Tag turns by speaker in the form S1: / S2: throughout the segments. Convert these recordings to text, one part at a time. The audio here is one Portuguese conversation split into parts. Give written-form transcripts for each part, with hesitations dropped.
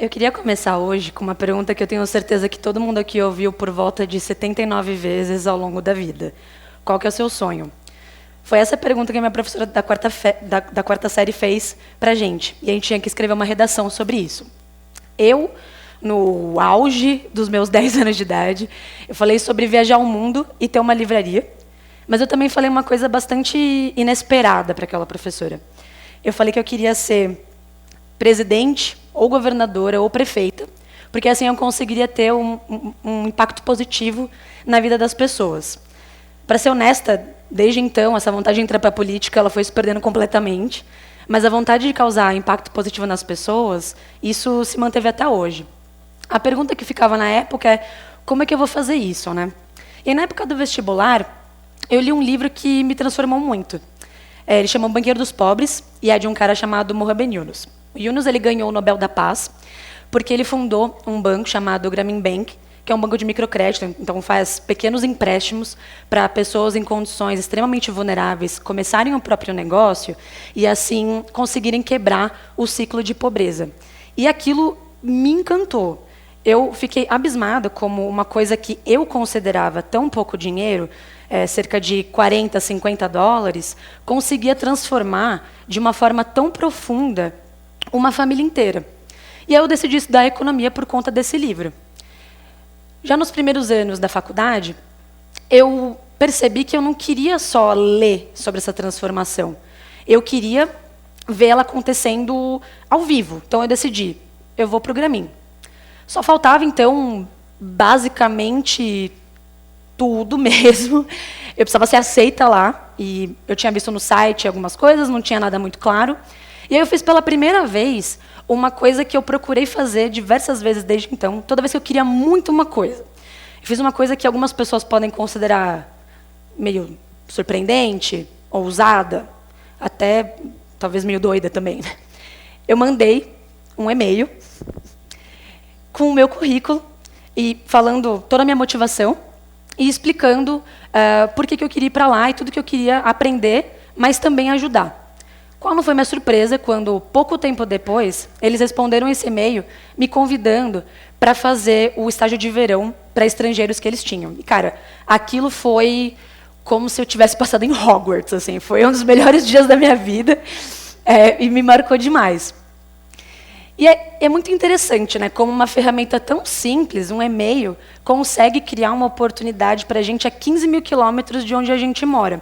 S1: Eu queria começar hoje com uma pergunta que eu tenho certeza que todo mundo aqui ouviu por volta de 79 vezes ao longo da vida. Qual que é o seu sonho? Foi essa pergunta que a minha professora da quarta série fez pra gente. E a gente tinha que escrever uma redação sobre isso. Eu, no auge dos meus 10 anos de idade, eu falei sobre viajar o mundo e ter uma livraria. Mas eu também falei uma coisa bastante inesperada para aquela professora. Eu falei que eu queria ser presidente, ou governadora, ou prefeita, porque assim eu conseguiria ter um impacto positivo na vida das pessoas. Para ser honesta, desde então, essa vontade de entrar para a política ela foi se perdendo completamente, mas a vontade de causar impacto positivo nas pessoas, isso se manteve até hoje. A pergunta que ficava na época é, como é que eu vou fazer isso, né? E na época do vestibular, eu li um livro que me transformou muito. Ele chama O Banqueiro dos Pobres, e é de um cara chamado Mohamed Yunus. O Yunus ele ganhou o Nobel da Paz porque ele fundou um banco chamado Grameen Bank, que é um banco de microcrédito, então faz pequenos empréstimos para pessoas em condições extremamente vulneráveis começarem o próprio negócio e, assim, conseguirem quebrar o ciclo de pobreza. E aquilo me encantou. Eu fiquei abismada como uma coisa que eu considerava tão pouco dinheiro, cerca de 40, 50 dólares, conseguia transformar de uma forma tão profunda uma família inteira. E aí eu decidi estudar economia por conta desse livro. Já nos primeiros anos da faculdade, eu percebi que eu não queria só ler sobre essa transformação. Eu queria ver ela acontecendo ao vivo. Então eu decidi, eu vou para o Grameen. Só faltava, então, basicamente tudo mesmo. Eu precisava ser aceita lá, e eu tinha visto no site algumas coisas, não tinha nada muito claro. E aí eu fiz pela primeira vez uma coisa que eu procurei fazer diversas vezes desde então, toda vez que eu queria muito uma coisa. Eu fiz uma coisa que algumas pessoas podem considerar meio surpreendente, ousada, até talvez meio doida também. Eu mandei um e-mail com o meu currículo e falando toda a minha motivação e explicando por que eu queria ir para lá e tudo que eu queria aprender, mas também ajudar. Qual não foi minha surpresa quando, pouco tempo depois, eles responderam esse e-mail me convidando para fazer o estágio de verão para estrangeiros que eles tinham. E, cara, aquilo foi como se eu tivesse passado em Hogwarts, assim, foi um dos melhores dias da minha vida e me marcou demais. E é muito interessante, né, como uma ferramenta tão simples, um e-mail, consegue criar uma oportunidade para a gente a 15 mil quilômetros de onde a gente mora.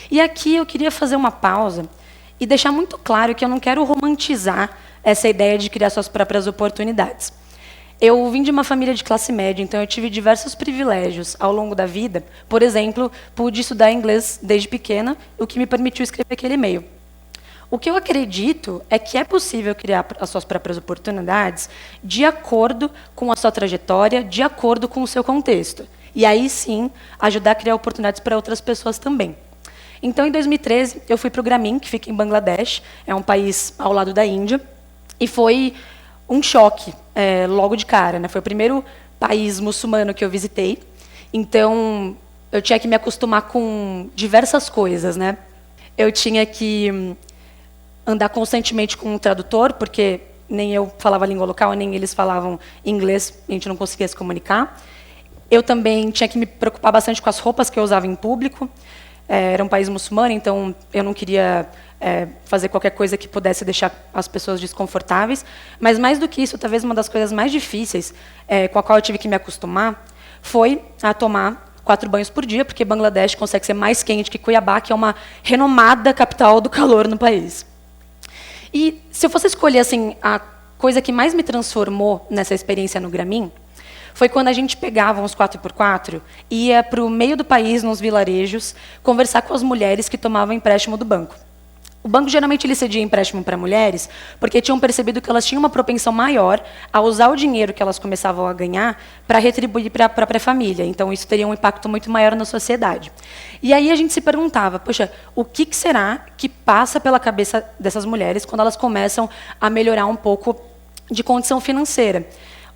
S1: E aqui eu queria fazer uma pausa e deixar muito claro que eu não quero romantizar essa ideia de criar suas próprias oportunidades. Eu vim de uma família de classe média, então eu tive diversos privilégios ao longo da vida. Por exemplo, pude estudar inglês desde pequena, o que me permitiu escrever aquele e-mail. O que eu acredito é que é possível criar as suas próprias oportunidades de acordo com a sua trajetória, de acordo com o seu contexto. E aí sim, ajudar a criar oportunidades para outras pessoas também. Então, em 2013, eu fui para o Grameen, que fica em Bangladesh, é um país ao lado da Índia, e foi um choque logo de cara, né? Foi o primeiro país muçulmano que eu visitei, então eu tinha que me acostumar com diversas coisas, né? Eu tinha que andar constantemente com um tradutor, porque nem eu falava a língua local, nem eles falavam inglês, a gente não conseguia se comunicar. Eu também tinha que me preocupar bastante com as roupas que eu usava em público. Era um país muçulmano, então eu não queria fazer qualquer coisa que pudesse deixar as pessoas desconfortáveis. Mas, mais do que isso, talvez uma das coisas mais difíceis com a qual eu tive que me acostumar foi a tomar 4 banhos por dia, porque Bangladesh consegue ser mais quente que Cuiabá, que é uma renomada capital do calor no país. E se eu fosse escolher assim, a coisa que mais me transformou nessa experiência no Grameen, foi quando a gente pegava uns 4x4 e ia para o meio do país, nos vilarejos, conversar com as mulheres que tomavam empréstimo do banco. O banco geralmente ele cedia empréstimo para mulheres porque tinham percebido que elas tinham uma propensão maior a usar o dinheiro que elas começavam a ganhar para retribuir para a própria família. Então, isso teria um impacto muito maior na sociedade. E aí a gente se perguntava, poxa, o que será que passa pela cabeça dessas mulheres quando elas começam a melhorar um pouco de condição financeira?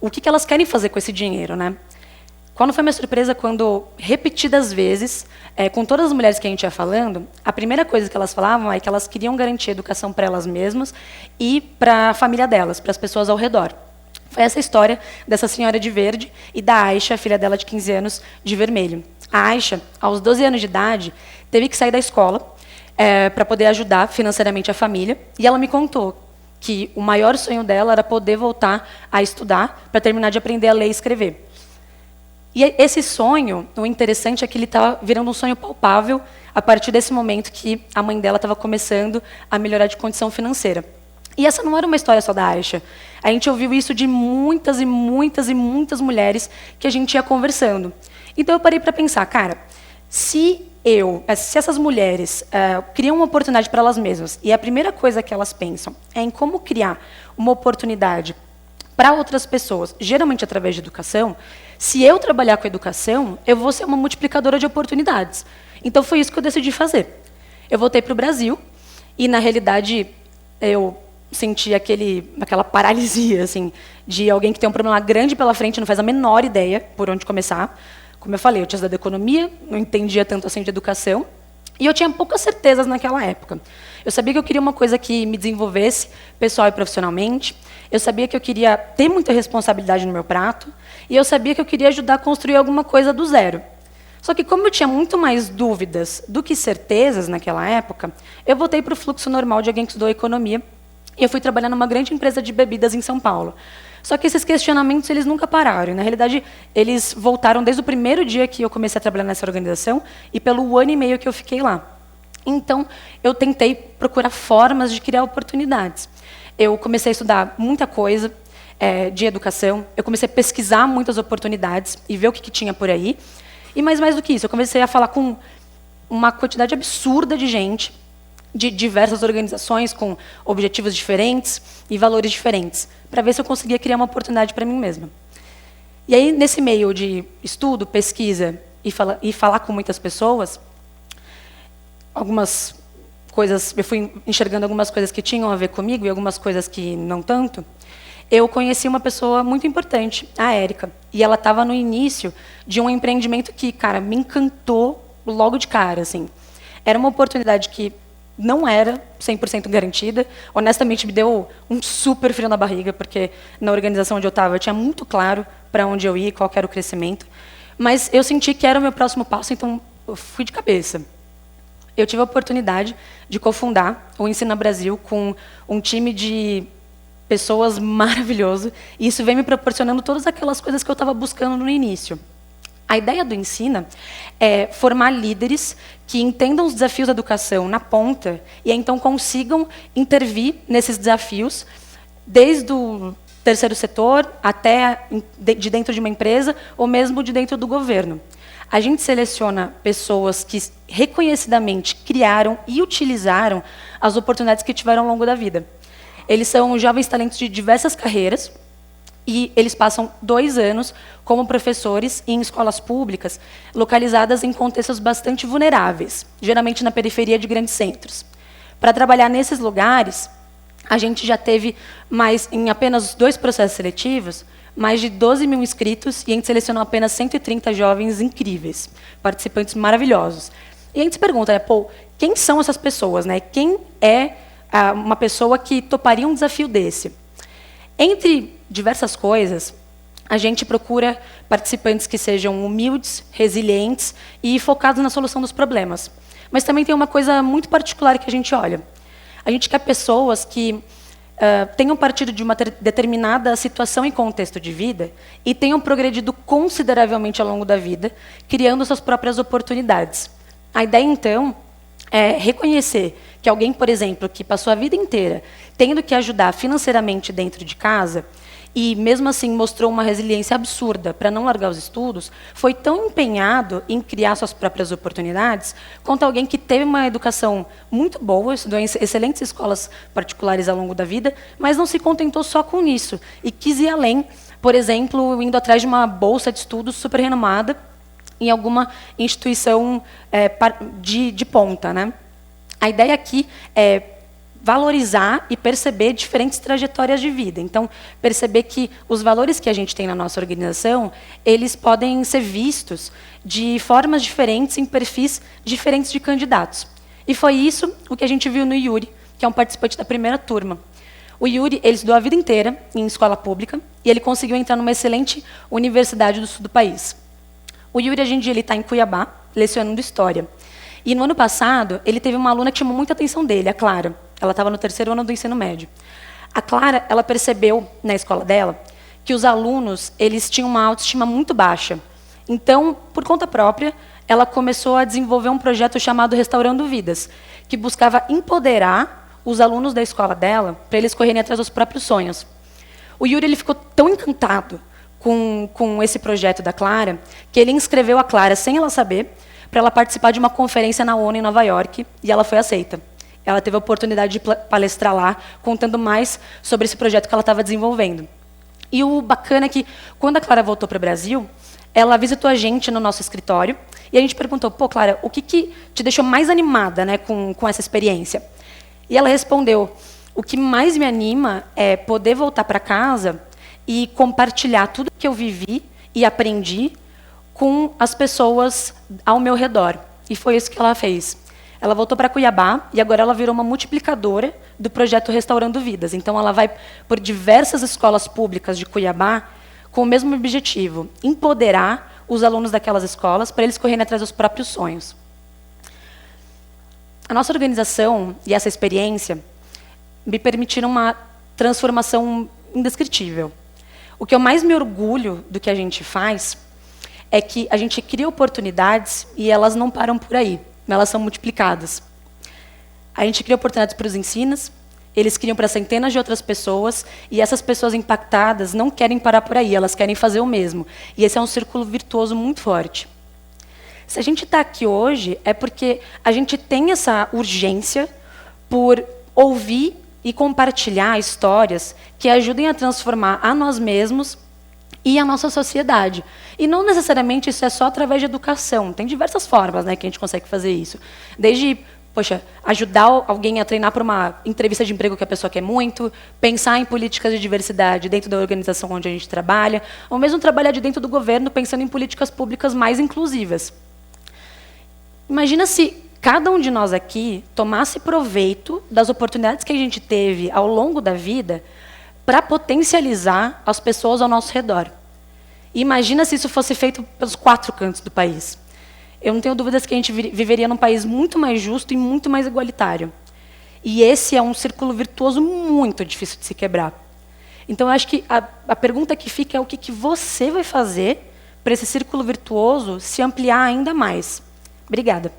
S1: O que elas querem fazer com esse dinheiro, né? Qual não foi minha surpresa quando, repetidas vezes, com todas as mulheres que a gente ia falando, a primeira coisa que elas falavam é que elas queriam garantir educação para elas mesmas e para a família delas, para as pessoas ao redor. Foi essa história dessa senhora de verde e da Aisha, filha dela de 15 anos, de vermelho. A Aisha, aos 12 anos de idade, teve que sair da escola para poder ajudar financeiramente a família, e ela me contou que o maior sonho dela era poder voltar a estudar para terminar de aprender a ler e escrever. E esse sonho, o interessante é que ele estava virando um sonho palpável a partir desse momento que a mãe dela estava começando a melhorar de condição financeira. E essa não era uma história só da Aisha. A gente ouviu isso de muitas e muitas e muitas mulheres que a gente ia conversando. Então eu parei para pensar, cara, se essas mulheres criam uma oportunidade para elas mesmas, e a primeira coisa que elas pensam é em como criar uma oportunidade para outras pessoas, geralmente através de educação, se eu trabalhar com educação, eu vou ser uma multiplicadora de oportunidades. Então foi isso que eu decidi fazer. Eu voltei para o Brasil e, na realidade, eu senti aquela paralisia assim, de alguém que tem um problema grande pela frente, não faz a menor ideia por onde começar. Como eu falei, eu tinha estudado economia, não entendia tanto assim de educação, e eu tinha poucas certezas naquela época. Eu sabia que eu queria uma coisa que me desenvolvesse pessoal e profissionalmente, eu sabia que eu queria ter muita responsabilidade no meu prato, e eu sabia que eu queria ajudar a construir alguma coisa do zero. Só que, como eu tinha muito mais dúvidas do que certezas naquela época, eu voltei para o fluxo normal de alguém que estudou economia, e eu fui trabalhar numa grande empresa de bebidas em São Paulo. Só que esses questionamentos eles nunca pararam. Na realidade, eles voltaram desde o primeiro dia que eu comecei a trabalhar nessa organização e pelo ano e meio que eu fiquei lá. Então, eu tentei procurar formas de criar oportunidades. Eu comecei a estudar muita coisa de educação, eu comecei a pesquisar muitas oportunidades e ver o que tinha por aí. E mais do que isso, eu comecei a falar com uma quantidade absurda de gente, de diversas organizações com objetivos diferentes e valores diferentes, para ver se eu conseguia criar uma oportunidade para mim mesma. E aí, nesse meio de estudo, pesquisa e falar com muitas pessoas, algumas coisas, eu fui enxergando algumas coisas que tinham a ver comigo e algumas coisas que não tanto. Eu conheci uma pessoa muito importante, a Érica, e ela estava no início de um empreendimento que, cara, me encantou logo de cara, assim. Era uma oportunidade que não era 100% garantida. Honestamente, me deu um super frio na barriga, porque na organização onde eu estava, eu tinha muito claro para onde eu ia, qual era o crescimento. Mas eu senti que era o meu próximo passo, então eu fui de cabeça. Eu tive a oportunidade de cofundar o Ensina Brasil com um time de pessoas maravilhoso, e isso vem me proporcionando todas aquelas coisas que eu estava buscando no início. A ideia do Ensina é formar líderes que entendam os desafios da educação na ponta e então consigam intervir nesses desafios, desde o terceiro setor até de dentro de uma empresa ou mesmo de dentro do governo. A gente seleciona pessoas que reconhecidamente criaram e utilizaram as oportunidades que tiveram ao longo da vida. Eles são jovens talentos de diversas carreiras, e eles passam 2 anos como professores em escolas públicas, localizadas em contextos bastante vulneráveis, geralmente na periferia de grandes centros. Para trabalhar nesses lugares, a gente já teve, em apenas 2 processos seletivos, mais de 12 mil inscritos, e a gente selecionou apenas 130 jovens incríveis, participantes maravilhosos. E a gente se pergunta, pô, quem são essas pessoas? Né? Quem é uma pessoa que toparia um desafio desse? Entre diversas coisas, a gente procura participantes que sejam humildes, resilientes e focados na solução dos problemas. Mas também tem uma coisa muito particular que a gente olha. A gente quer pessoas que tenham partido de uma determinada situação e contexto de vida e tenham progredido consideravelmente ao longo da vida, criando suas próprias oportunidades. A ideia, então, é reconhecer que alguém, por exemplo, que passou a vida inteira tendo que ajudar financeiramente dentro de casa e, mesmo assim, mostrou uma resiliência absurda para não largar os estudos, foi tão empenhado em criar suas próprias oportunidades quanto alguém que teve uma educação muito boa, estudou em excelentes escolas particulares ao longo da vida, mas não se contentou só com isso e quis ir além, por exemplo, indo atrás de uma bolsa de estudos super renomada em alguma instituição de ponta, né? A ideia aqui é valorizar e perceber diferentes trajetórias de vida. Então, perceber que os valores que a gente tem na nossa organização, eles podem ser vistos de formas diferentes, em perfis diferentes de candidatos. E foi isso o que a gente viu no Yuri, que é um participante da primeira turma. O Yuri, ele estudou a vida inteira em escola pública e ele conseguiu entrar numa excelente universidade do sul do país. O Yuri, hoje em dia, ele está em Cuiabá, lecionando História. E no ano passado, ele teve uma aluna que chamou muita atenção dele, a Clara. Ela estava no 3º ano do ensino médio. A Clara, ela percebeu, na escola dela, que os alunos eles tinham uma autoestima muito baixa. Então, por conta própria, ela começou a desenvolver um projeto chamado Restaurando Vidas, que buscava empoderar os alunos da escola dela para eles correrem atrás dos próprios sonhos. O Yuri ele ficou tão encantado com esse projeto da Clara, que ele inscreveu a Clara, sem ela saber, para ela participar de uma conferência na ONU em Nova York, e ela foi aceita. Ela teve a oportunidade de palestrar lá, contando mais sobre esse projeto que ela estava desenvolvendo. E o bacana é que, quando a Clara voltou para o Brasil, ela visitou a gente no nosso escritório, e a gente perguntou, pô, Clara, o que te deixou mais animada, né, com essa experiência? E ela respondeu, o que mais me anima é poder voltar para casa e compartilhar tudo que eu vivi e aprendi com as pessoas ao meu redor. E foi isso que ela fez. Ela voltou para Cuiabá e agora ela virou uma multiplicadora do projeto Restaurando Vidas. Então, ela vai por diversas escolas públicas de Cuiabá com o mesmo objetivo, empoderar os alunos daquelas escolas para eles correrem atrás dos próprios sonhos. A nossa organização e essa experiência me permitiram uma transformação indescritível. O que eu mais me orgulho do que a gente faz é que a gente cria oportunidades e elas não param por aí, elas são multiplicadas. A gente cria oportunidades para os ensinos, eles criam para centenas de outras pessoas, e essas pessoas impactadas não querem parar por aí, elas querem fazer o mesmo. E esse é um círculo virtuoso muito forte. Se a gente está aqui hoje, é porque a gente tem essa urgência por ouvir e compartilhar histórias que ajudem a transformar a nós mesmos e a nossa sociedade. E não necessariamente isso é só através de educação. Tem diversas formas, né, que a gente consegue fazer isso. Desde, poxa, ajudar alguém a treinar para uma entrevista de emprego que a pessoa quer muito, pensar em políticas de diversidade dentro da organização onde a gente trabalha, ou mesmo trabalhar de dentro do governo pensando em políticas públicas mais inclusivas. Imagina se cada um de nós aqui tomasse proveito das oportunidades que a gente teve ao longo da vida para potencializar as pessoas ao nosso redor. E imagina se isso fosse feito pelos 4 cantos do país. Eu não tenho dúvidas que a gente viveria num país muito mais justo e muito mais igualitário. E esse é um círculo virtuoso muito difícil de se quebrar. Então, eu acho que a pergunta que fica é o que você vai fazer para esse círculo virtuoso se ampliar ainda mais. Obrigada.